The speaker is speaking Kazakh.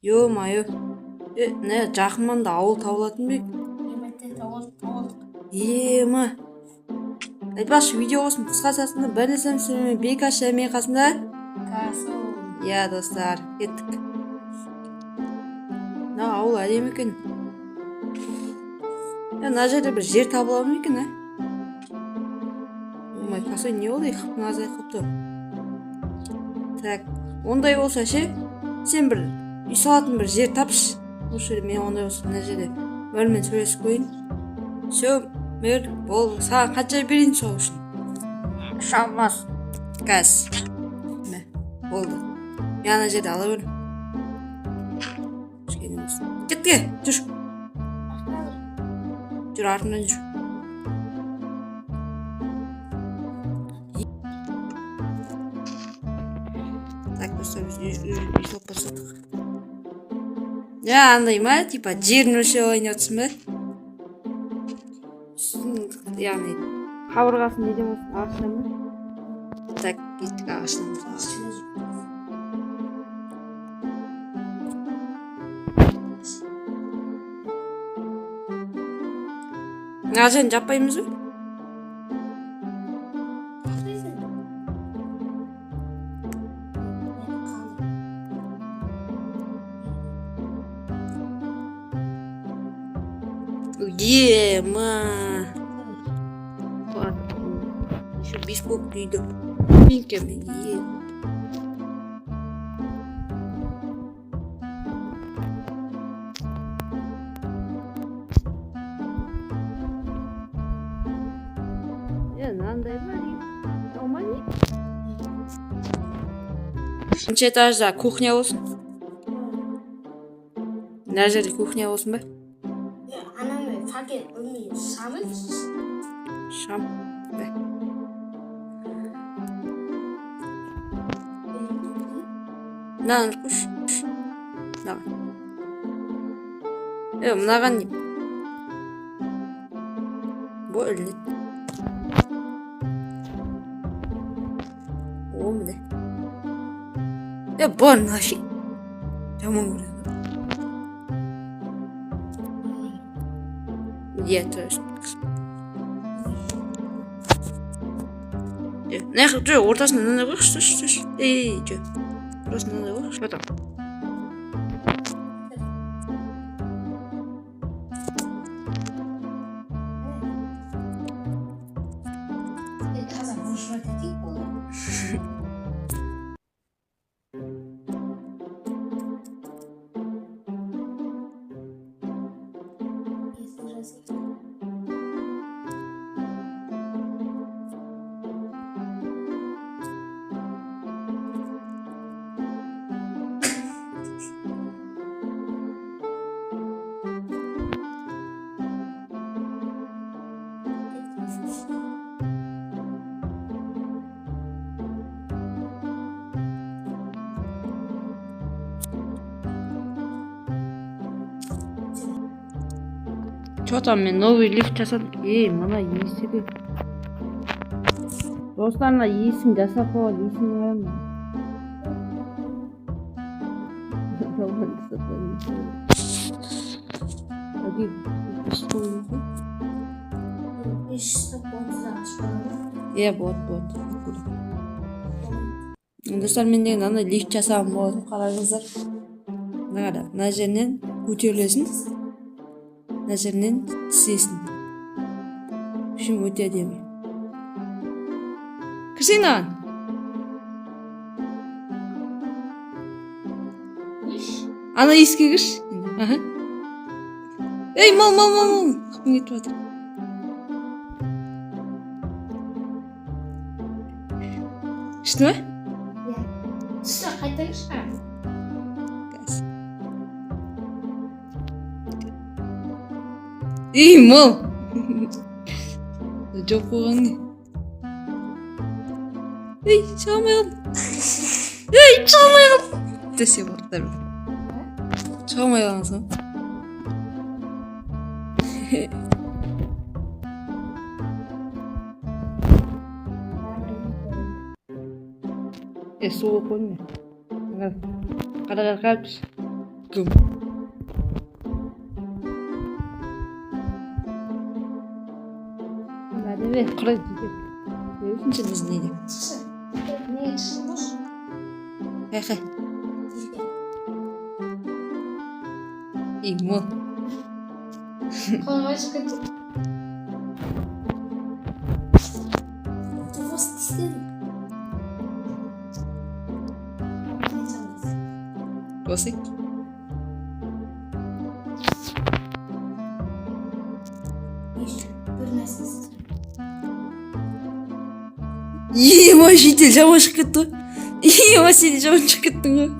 Ё-моё. Не жақын маңда ауыл табылатын бек. Ема. Айтпақшы видео болсын қысқасында бір нәрсені сөйлеме бекаш әме қасында. Я достар, кеттік. На ауыл әдемі екен. Мына жерде бір жер табыла ма екен, Ой, касой не болды? Мына азайып қалыпты. Так, ондай болса ше, сен бір үй салатын бір жер тапшы. Осы жерде мен ондай болса мына жерде бөлмен сөйлесіп қойын. Все, мөр бол. Саған қанша берейін сол үшін? Шамас. Кәс. Болды. Мен ана жерде ала берем. Кетке, жүр. Жүр, артымдан жүр. Так, достар, біз үй салып бастадық. Андай ма, типа жерін өлшеп алайын деп отырсың ба? Яғни қабырғасын неден болсын ағаштан ба? Так, кеттік ағаштан болсын. Ағашын жаппаймыз ба? Ема. Еще бископ үйді. Минкемен ем. Нандай бар. Нормальный. Үшінші этажда кухня болсын. Мына жерде кухня болсын ба? Ананы фаген өмі шамы? Шам. Бә. Мынаны құш. Мынаған не? Бұл ілінет. О, міне. Бар нафиг. Жаман көреді. Тұр. Жүр, ортасына мынандай қойшы. Жүр. Ортасына мынандай қойшы. Потом. Что там мен новый лифт жасадым. Мына есігі. Достарына есім жасап қойған есім қойған. Болады. Достар, мен деген андай лифт жасағым болады. Қараңыздар. Мына жерінен көтерілесің. Мына жерінен түсесің. Үшін өте әдемі. Кірсейін аған. Ана еске кірш. Мал. Қапын кетіп жатыр. Ішті ме? Түсі қайта кірші. Мал. Жоқ қойған не? Шығамай қалдым. Десе бақтар. Шығамай қалған соң. Суы қойын ме? Қадағар қалпыш. Кім? Hadi ver, kırık gibi. Görüyorsun sen biz neydi? Çıksın. Niye çıksın boş? He. İyi mi? Koluma çıkıntı. Tost istedim. Gosik. Bir nesnesiz. İyi ama şiddet cama çıktı. İyi ama seni cama çıktı. Gidiyor.